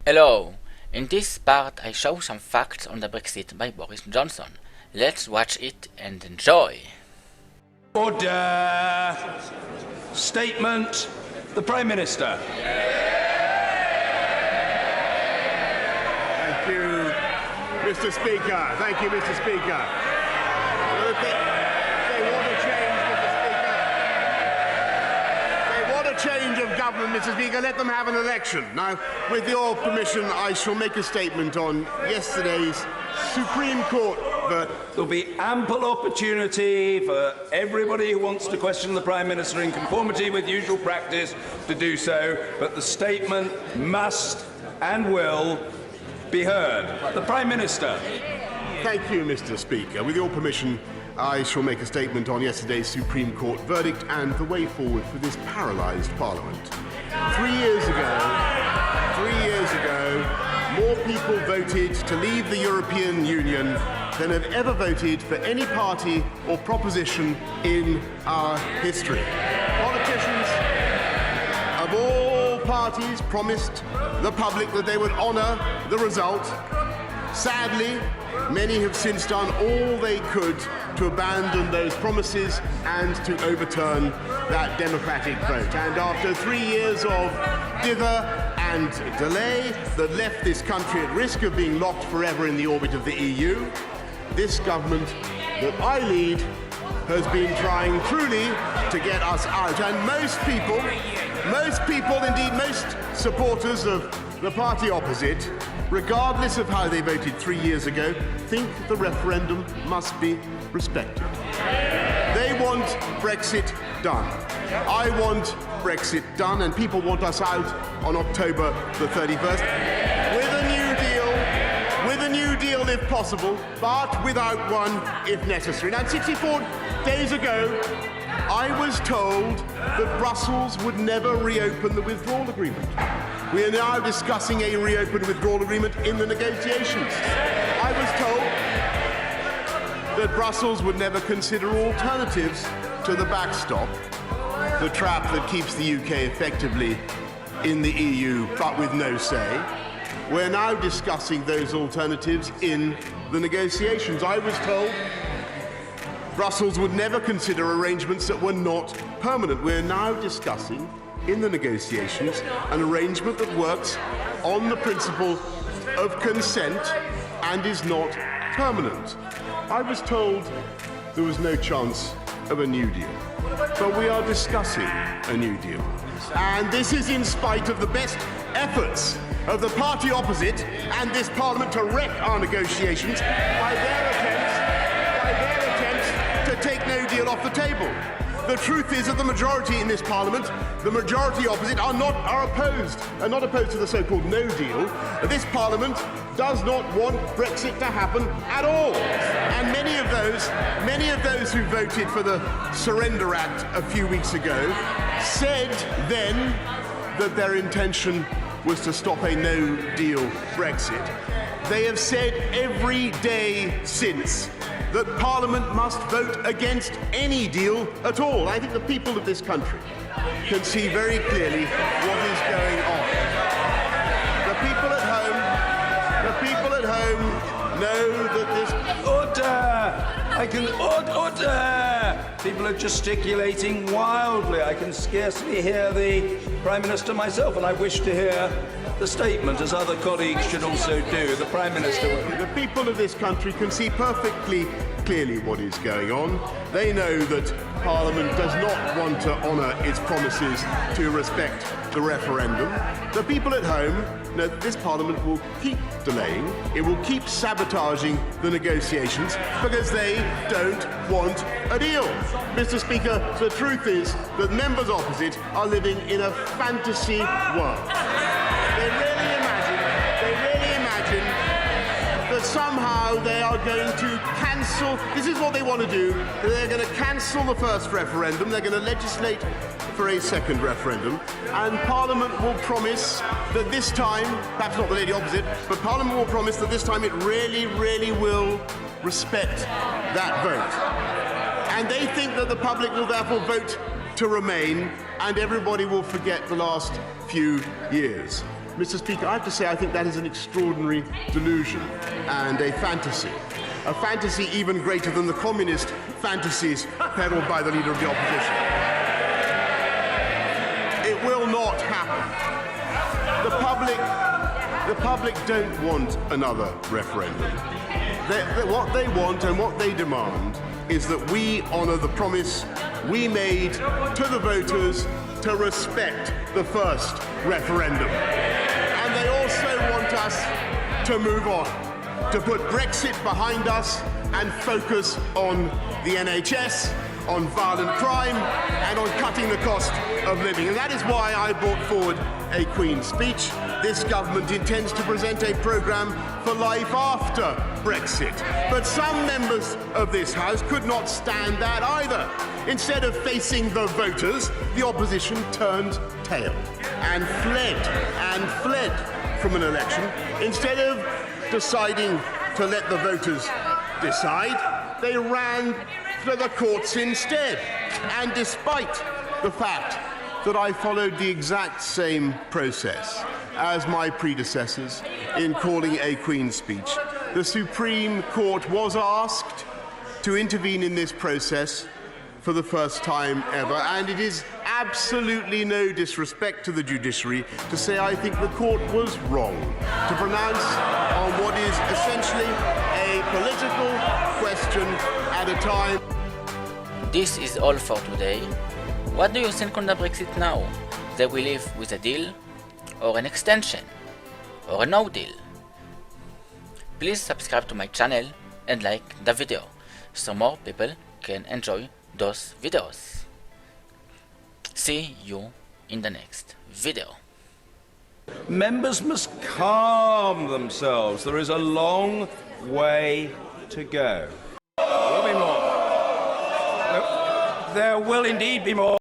Hello! In this part I show some facts on the Brexit by Boris Johnson. Let's watch it and enjoy! Order! Statement. The Prime Minister. Thank you, Mr. Speaker. Thank you, Mr. Speaker. They want a change, Mr. Speaker. They want a change of government, Mr. Speaker. Let them have an election. Now, with your permission, I shall make a statement on yesterday's Supreme Court. There'll be ample opportunity for everybody who wants to question the Prime Minister in conformity with usual practice to do so, but the statement must and will be heard. The Prime Minister. Thank you, Mr. Speaker. With your permission, I shall make a statement on yesterday's Supreme Court verdict and the way forward for this paralysed Parliament. 3 years ago, more people voted to leave the European Union than have ever voted for any party or proposition in our history. Politicians of all parties promised the public that they would honour the result. Sadly, many have since done all they could to abandon those promises and to overturn that democratic vote. And after 3 years of dither and delay that left this country at risk of being locked forever in the orbit of the EU, this government that I lead has been trying truly to get us out. And most people, indeed most supporters of the party opposite, regardless of how they voted 3 years ago, think the referendum must be respected. They want Brexit done. I want Brexit done, and people want us out on October the 31st with a new deal if possible, but without one if necessary. Now, 64 days ago, I was told that Brussels would never reopen the withdrawal agreement. We are now discussing a reopened withdrawal agreement in the negotiations. I was told that Brussels would never consider alternatives to the backstop, the trap that keeps the UK effectively in the EU but with no say. We're now discussing those alternatives in the negotiations. I was told Brussels would never consider arrangements that were not permanent. We're now discussing in the negotiations an arrangement that works on the principle of consent and is not permanent. I was told there was no chance of a new deal, but we are discussing a new deal. And this is in spite of the best efforts of the party opposite and this Parliament to wreck our negotiations by their attempts to take no deal off the table. The truth is that the majority in this Parliament, the majority opposite, are not opposed to the so-called no deal. This Parliament does not want Brexit to happen at all. And many of those who voted for the Surrender Act a few weeks ago said then that their intention was to stop a no-deal Brexit. They have said every day since that Parliament must vote against any deal at all. I think the people of this country can see very clearly what is going on. The people at home know that this... Order! People are gesticulating wildly. I can scarcely hear the Prime Minister myself, and I wish to hear the statement, as other colleagues should also do. The Prime Minister... The people of this country can see perfectly clearly what is going on. They know that Parliament does not want to honour its promises to respect the referendum. The people at home know that this Parliament will keep delaying, it will keep sabotaging the negotiations because they don't want a deal. Mr. Speaker, the truth is that members opposite are living in a fantasy world. They really imagine that somehow they are going to cancel. This is what they want to do. They're going to cancel the first referendum. They're going to legislate for a second referendum. And Parliament will promise that this time, perhaps not the lady opposite, but Parliament will promise that this time it really, really will respect that vote. And they think that the public will therefore vote to remain, and everybody will forget the last few years. Mr. Speaker, I have to say I think that is an extraordinary delusion and a fantasy even greater than the communist fantasies peddled by the Leader of the Opposition. It will not happen. The public don't want another referendum. What they want and what they demand is that we honour the promise we made to the voters to respect the first referendum. And they also want us to move on, to put Brexit behind us and focus on the NHS, on violent crime, and on cutting the cost of living. And that is why I brought forward a Queen's speech. This government intends to present a programme for life after Brexit. But some members of this House could not stand that either. Instead of facing the voters, the opposition turned tail and fled from an election. Instead of deciding to let the voters decide, they ran to the courts instead. And despite the fact that I followed the exact same process as my predecessors in calling a Queen's speech, the Supreme Court was asked to intervene in this process for the first time ever, and it is absolutely no disrespect to the judiciary to say I think the court was wrong to pronounce on what is essentially a political question at a time. This is all for today. What do you think on the Brexit now? They will live with a deal, or an extension, or a no deal? Please subscribe to my channel and like the video, so more people can enjoy those videos. See you in the next video. Members must calm themselves. There is a long way to go. There will be more. There will indeed be more.